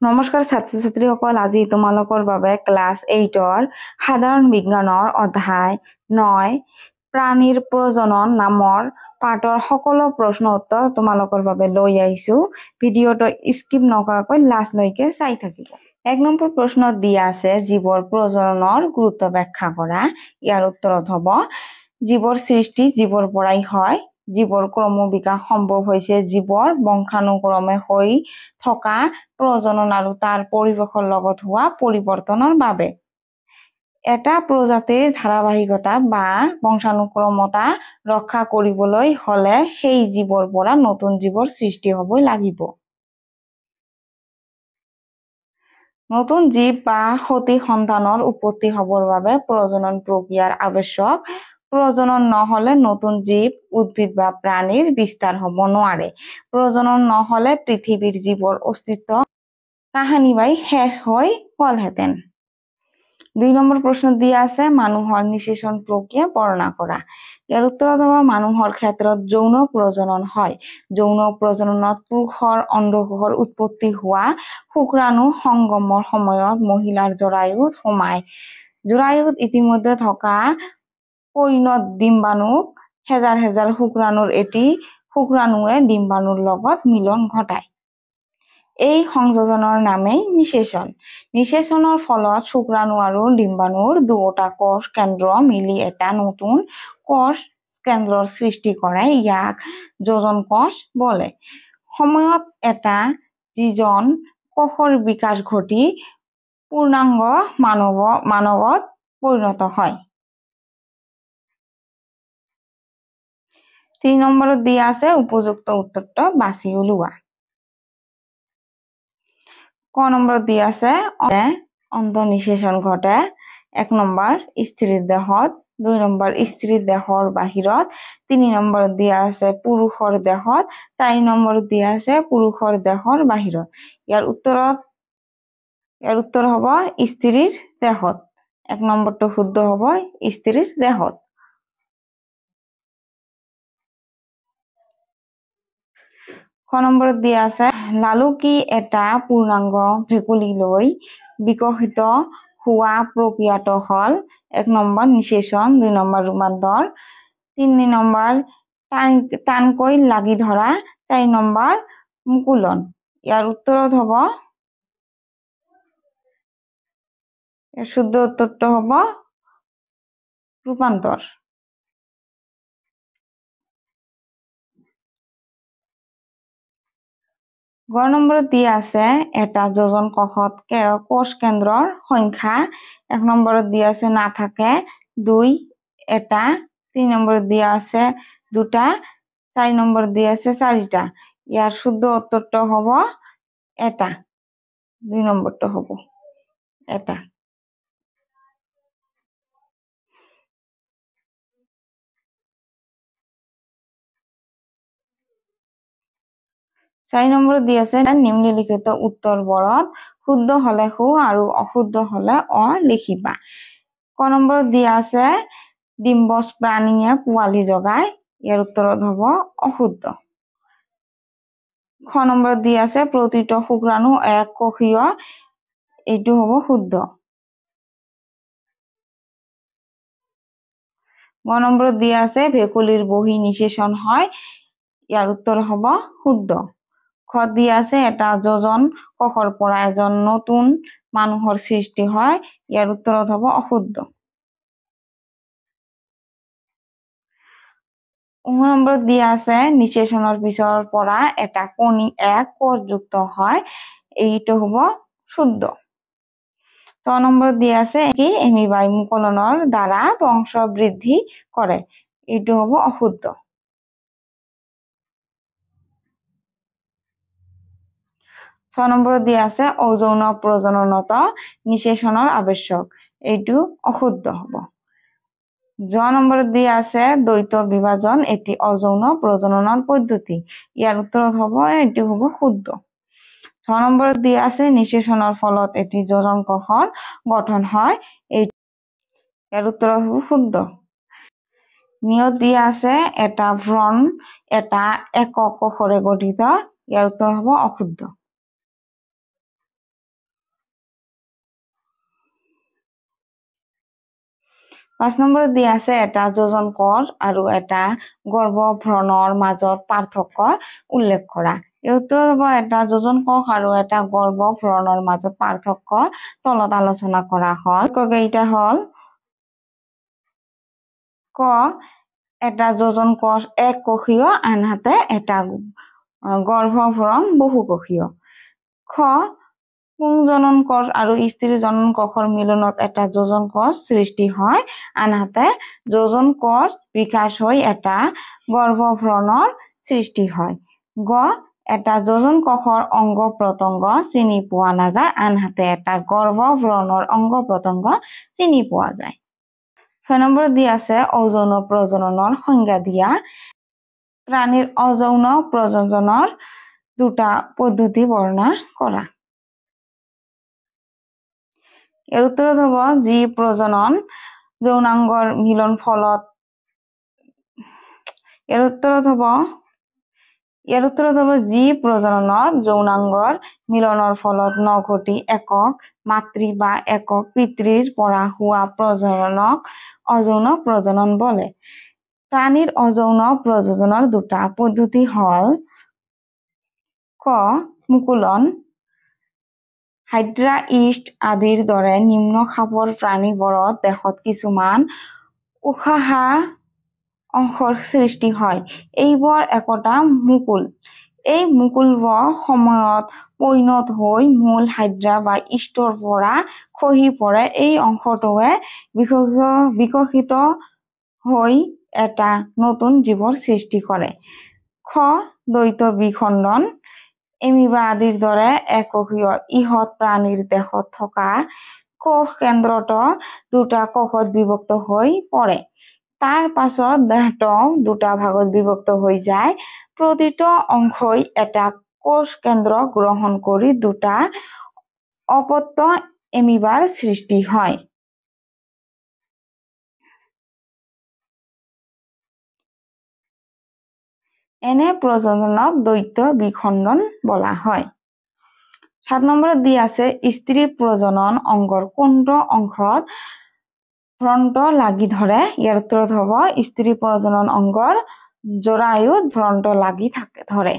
নমস্কাৰ ছাত্ৰ ছাত্ৰীসকল, আজি তোমালোকৰ বাবে ক্লাছ 8ৰ সাধাৰণ বিজ্ঞানৰ অধ্যায় 9 প্ৰাণীৰ প্ৰজনন নামৰ পাঠৰ সকলো প্ৰশ্ন উত্তৰ তোমালোকৰ বাবে লৈ আহিছো। ভিডিঅটো স্কিপ নকৰাকৈ লাষ্টলৈকে চাই থাকিব। 1 নম্বৰ প্ৰশ্নত দিয়া আছে জীৱৰ প্ৰজননৰ গুৰুত্ব ব্যাখ্যা কৰা। ইয়াৰ উত্তৰত হ'ব জীৱৰ সৃষ্টি জীৱৰ পৰাই হয়। জীৱৰ ক্ৰমবিকাশ সম্ভৱ হৈছে জীৱৰ বংশানুক্ৰমে হৈ থকা প্ৰজনন আৰু তাৰ পৰিৱেশৰ লগত হোৱা পৰিৱৰ্তনৰ বাবে। এটা প্ৰজাতিৰ ধাৰাবাহিকতা বা বংশানুক্ৰমতা ৰক্ষা কৰিবলৈ হলে সেই জীৱৰ পৰা নতুন জীৱৰ সৃষ্টি হ'ব লাগিব। নতুন জীৱ বা সতি সন্তানৰ উৎপত্তি হ'বৰ বাবে প্ৰজনন প্ৰক্ৰিয়াৰ আৱশ্যক। প্ৰজনন নহলে নতুন জীৱ, উদ্ভিদ বা প্ৰাণীৰ বিস্তাৰ হ'ব নোৱাৰে। প্ৰজনন নহলে পৃথিৱীৰ জীৱৰ অস্তিত্ব কাহানি বাই শেষ হৈ গলহেঁতেন। 2 নম্বৰ প্ৰশ্নত দিয়া আছে মানুহৰ নিষেচন প্ৰক্ৰিয়া বৰ্ণনা কৰা। ইয়াৰ উত্তৰত হ'ব মানুহৰ ক্ষেত্ৰত যৌন প্ৰজনন হয়। যৌন প্ৰজননত পুৰুষৰ অণ্ডকোষৰ উৎপত্তি হোৱা শুক্ৰাণু সংগমৰ সময়ত মহিলাৰ জৰায়ুত সোমায়। জৰায়ুত ইতিমধ্যে থকা পৈণত ডিম্বাণুক হেজাৰ হেজাৰ শুক্ৰাণুৰ এটি শুক্ৰাণুৱে ডিম্বাণুৰ লগত মিলন ঘটায়। এই সংযোজনৰ নামেই নিষেচন। নিষেচনৰ ফলত শুক্ৰাণু আৰু ডিম্বাণুৰ দুয়োটা কোষ কেন্দ্ৰ মিলি এটা নতুন কোষ কেন্দ্ৰৰ সৃষ্টি কৰে। ইয়াক যোজন কোষ বোলে। সময়ত এটা যিজন কোষৰ বিকাশ ঘটি পূৰ্ণাংগ মানৱত পৰিণত হয়। 3 নম্বৰত দিয়া আছে উপযুক্ত উত্তৰটো বাছি উলিওৱা। ক নম্বৰত দিয়া আছে অন্ত নিষেচন ঘটে। 1 নম্বৰ স্ত্ৰীৰ দেহত, 2 নম্বৰ স্ত্ৰীৰ দেহৰ বাহিৰত, 3 নম্বৰত দিয়া আছে পুৰুষৰ দেহত, 4 নম্বৰত দিয়া আছে পুৰুষৰ দেহৰ বাহিৰত। ইয়াৰ উত্তৰ হ'ব স্ত্ৰীৰ দেহত। 1 নম্বৰটো শুদ্ধ হ'ব স্ত্ৰীৰ দেহত। খ নম্বৰত দিয়া আছে লালুকি এটা পূৰ্ণাংগ ভেকুলীলৈ বিকশিত হোৱা প্ৰক্ৰিয়াটো হ'ল 1 নম্বৰ নিষেচন, 2 নম্বৰ ৰূপান্তৰ, 3 নম্বৰ টানকৈ লাগি ধৰা, 4 নম্বৰ মুকুলন। ইয়াৰ উত্তৰত হ'ব শুদ্ধ উত্তৰটো হ'ব ৰূপান্তৰ। গ নম্বৰত দিয়া আছে এটা যোজন কোষত কোষ কেন্দ্ৰৰ সংখ্যা। 1 নম্বৰত দিয়া আছে নাথাকে 2 এটা, 3 নম্বৰত দিয়া আছে 2টা, 4 নম্বৰত দিয়া আছে 4টা। ইয়াৰ শুদ্ধ উত্তৰটো হ'ব এটা। 2 নম্বৰটো হ'ব এটা। 4 নম্বৰত দিয়া আছে নিম্নলিখিত উত্তৰবোৰত শুদ্ধ হলে সু আৰু অশুদ্ধ হলে অ লিখিবা। ক নম্বৰত দিয়া আছে ডিম্বজ প্ৰাণীয়ে পোৱালি জগায়। ইয়াৰ উত্তৰত হ'ব অশুদ্ধ। খ নম্বৰত দিয়া আছে প্ৰতিটো শুক্ৰাণু এক কোষীয়। এইটো হ'ব শুদ্ধ। গ নম্বৰত দিয়া আছে ভেকুলীৰ বহি নিষেচন হয়। ইয়াৰ উত্তৰ হ'ব শুদ্ধ। খ দিয়া আছে এটা যোজন কোষৰ পৰা এজন নতুন মানুহৰ সৃষ্টি হয়। ইয়াৰ উত্তৰত হ'ব অশুদ্ধ। 19 নম্বৰত দিয়া আছে নিষেচনৰ পিছৰ পৰা এটা কণী এক কোষযুক্ত হয়। এইটো হ'ব শুদ্ধ। 6 নম্বৰত দিয়া আছে এমিবাই মুকুলনৰ দ্বাৰা বংশ বৃদ্ধি কৰে। এইটো হ'ব অশুদ্ধ। 6 নম্বৰত দিয়া আছে অযৌন প্ৰজননত নিষেচনৰ আৱশ্যক। এইটো অশুদ্ধ হ'ব। 6 নম্বৰত দিয়া আছে দ্বৈত বিভাজন এটি অযৌন প্ৰজননৰ পদ্ধতি। ইয়াৰ উত্তৰত হ'ব এইটো হ'ব শুদ্ধ। 6 নম্বৰত দিয়া আছে নিষেচনৰ ফলত এটি যোজন কোষৰ গঠন হয়। ইয়াৰ উত্তৰত হ'ব শুদ্ধ। নিয়ত দিয়া আছে এটা ভ্ৰূণ এটা একক কোষৰে গঠিত। ইয়াৰ উত্তৰ হ'ব অশুদ্ধ। 5 নম্বৰত দিয়া আছে এটা যোজন কোষ আৰু এটা গৰ্ভভ্ৰূণৰ মাজত পাৰ্থক্য উল্লেখ কৰা। এই উত্তৰ হ'ব এটা যোজন কোষ আৰু এটা গৰ্ভভ্ৰূণৰ মাজত পাৰ্থক্য তলত আলোচনা কৰা হ'ল। কেইটা হ'ল ক এটা যোজন কোষ এককোষীয় আনহাতে এটা গৰ্ভভ্ৰূণ বহুকোষীয়। খ পুংজনন কোষ আৰু স্ত্ৰী জনন কোষৰ মিলনত এটা যোজন কোষ সৃষ্টি হয় আনহাতে যোজন কোষ বিকাশ হৈ এটা গৰ্ভভ্ৰূণৰ সৃষ্টি হয়। গ এটা যোজন কোষৰ অংগ প্ৰত্যংগ চিনি পোৱা নাযায় আনহাতে এটা গৰ্ভভ্ৰূণৰ অংগ প্ৰত্যংগ চিনি পোৱা যায়। 6 নম্বৰত দিয়া আছে অযৌন প্ৰজননৰ সংজ্ঞা দিয়া। প্ৰাণীৰ অযৌন প্ৰজননৰ দুটা পদ্ধতি বৰ্ণনা কৰা। এৰ উত্তৰত হ'ব যি প্ৰজনন যৌনাংগৰ মিলন ফলত এৰ উত্তৰত হ'ব যি প্ৰজননত যৌনাংগৰ মিলনৰ ফলত নঘটি একক মাতৃ বা একক পিতৃৰ পৰা হোৱা প্ৰজননক অযৌন প্ৰজনন বলে। প্ৰাণীৰ অযৌন প্ৰজননৰ দুটা পদ্ধতি হ'ল ক মুকুলন হাইড্ৰা ইষ্ট আদিৰ দৰে নিম্ন খাপৰ প্ৰাণীবোৰত দেহত কিছুমান উশাহা অংশৰ সৃষ্টি হয়। এইবোৰ একোটা মুকুল। এই মুকুলবোৰ সময়ত পৰিণত হৈ মূল হাইড্ৰা বা ইষ্টৰ পৰা খহি পৰে। এই অংশটোৱে বিকশিত হৈ এটা নতুন জীৱৰ সৃষ্টি কৰে। খ দ্বৈত বিখণ্ডন এমিবা আদিৰ দৰে এককোষীয় ইহঁত প্ৰাণীৰ দেহত থকা কোষ কেন্দ্ৰটো দুটা কোষত বিভক্ত হৈ পৰে। তাৰ পাছত দেহটো দুটা ভাগত বিভক্ত হৈ যায়। প্ৰতিটো অংশই এটা কোষ কেন্দ্ৰ গ্ৰহণ কৰি দুটা অপত্য এমিবাৰ সৃষ্টি হয়। এনে প্ৰজননক দ্বৈত বিখণ্ডন বলা হয়। 7 নম্বৰত দিয়া আছে স্ত্ৰী প্ৰজনন অংগৰ কোনটো অংশত ভ্ৰূণ লাগি ধৰে। ইয়াৰ উত্তৰত হ'ব স্ত্ৰী প্ৰজনন অংগৰ জৰায়ুত ভ্ৰূণ লাগি ধৰে।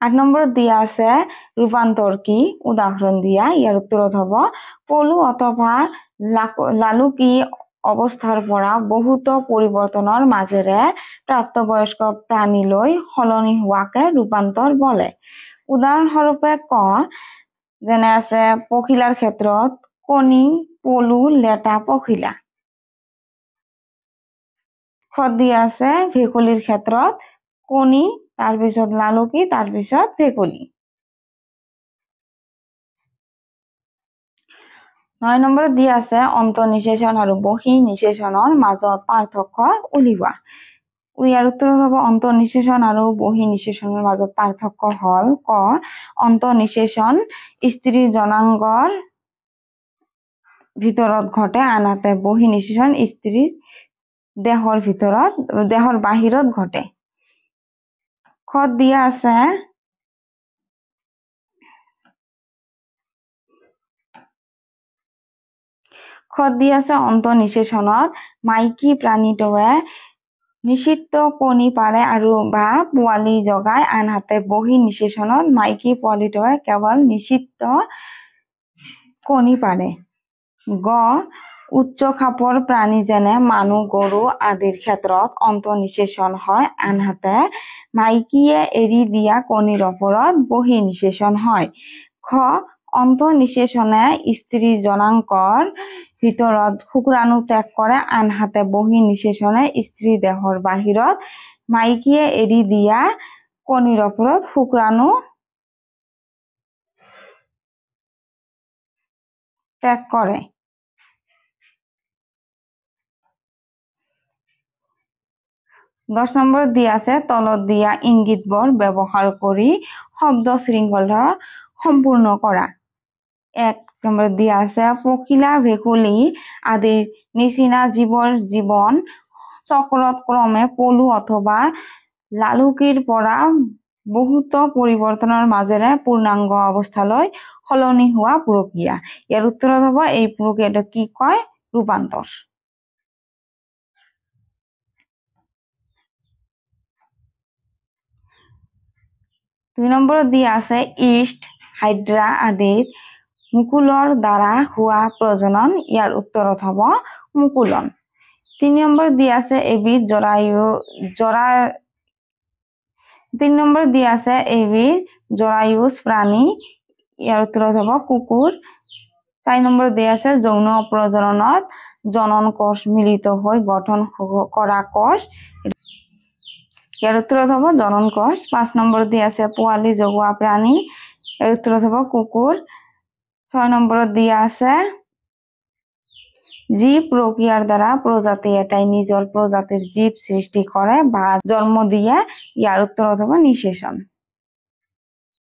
8 নম্বৰত দিয়া আছে ৰূপান্তৰ কি উদাহৰণ দিয়া। ইয়াৰ উত্তৰত হ'ব পলু অথবা লালুকি অৱস্থাৰ পৰা বহুতো পৰিৱৰ্তনৰ মাজেৰে প্ৰাপ্তবয়স্ক প্ৰাণীলৈ সলনি হোৱাকে ৰূপান্তৰ বোলে। উদাহৰণস্বৰূপে ক যেনে আছে পখিলাৰ ক্ষেত্ৰত কণী পলু লেটা পখিলা। খ দিয়া আছে ভেকুলীৰ ক্ষেত্ৰত কণী তাৰপিছত লালুকি তাৰপিছত ভেকুলী। 9 নম্বৰত দিয়া আছে অন্তঃনিষেচন আৰু বহিঃনিষেচনৰ মাজত পাৰ্থক্য উলিওৱা। ইয়াৰ উত্তৰত হ'ব অন্তঃনিষেচন আৰু বহিঃনিষেচনৰ মাজত পাৰ্থক্য হ'ল ক অন্তঃনিষেচন স্ত্ৰীৰ জননাংগৰ ভিতৰত ঘটে আনহাতে বহিঃনিষেচন স্ত্ৰীৰ দেহৰ বাহিৰত ঘটে। খ দিয়া আছে অন্তঃনিষেচনত মাইকী প্ৰাণীটোৱে নিষিক্ত কণী পাৰে আৰু বা পোৱালি জগায় আনহাতে বহিঃনিষেচনত মাইকী পোৱালিটোৱে কেৱল নিষিক্ত কণী পাৰে। গ উচ্চ খাপৰ প্ৰাণী যেনে মানুহ গৰু আদিৰ ক্ষেত্ৰত অন্তঃনিষেচন হয় আনহাতে মাইকীয়ে এৰি দিয়া কণীৰ ওপৰত বহিঃনিষেচন হয়। খ অন্তঃনিষেচনে স্ত্ৰীৰ জননাংগৰ ভিতৰত শুক্ৰাণু ত্যাগ কৰে আনহাতে বহিঃনিষেচনে স্ত্ৰীৰ দেহৰ বাহিৰত মাইকীয়ে এৰি দিয়া কণীৰ ওপৰত শুক্ৰাণু ত্যাগ কৰে। 10 নম্বৰত দিয়া আছে তলত দিয়া ইংগিতবোৰ ব্যৱহাৰ কৰি শব্দ শৃংখলা সম্পূৰ্ণ কৰা। 1 নম্বৰত দিয়া আছে পখিলা ভেকুলী আদিৰ নিচিনা জীৱৰ জীৱন চক্ৰত ক্ৰমে পলু অথবা লালুকিৰ পৰা বহুতো পৰিৱৰ্তনৰ মাজেৰে পূৰ্ণাংগ অৱস্থালৈ সলনি হোৱা প্ৰক্ৰিয়া। ইয়াৰ উত্তৰত হ'ব এই প্ৰক্ৰিয়াটো কি কয় ৰূপান্তৰ। 2 নম্বৰত দিয়া আছে ইষ্ট, হাইড্ৰা আদিৰ মুকুলৰ দ্বাৰা হোৱা প্ৰজনন। ইয়াৰ উত্তৰত হ'ব মুকুলন। 3 নম্বৰত দিয়া আছে এবিধ জৰায়ুজ প্ৰাণী। ইয়াৰ উত্তৰত হ'ব কুকুৰ। 4 নম্বৰত দিয়া আছে যৌন প্ৰজননত জনন কোষ মিলিত হৈ গঠন কৰা কোষ। ইয়াৰ উত্তৰত হ'ব জনন কোষ। 5 নম্বৰত দিয়া আছে পোৱালি জগোৱা প্ৰাণী। ইয়াৰ উত্তৰত হ'ব কুকুৰ। 6 নম্বৰত দিয়া আছে যি প্ৰক্ৰিয়াৰ দ্বাৰা প্ৰজাতি এটাই নিজৰ প্ৰজাতিৰ জীৱ সৃষ্টি কৰে বা জন্ম দিয়ে। ইয়াৰ উত্তৰত হ'ব নিষেচন।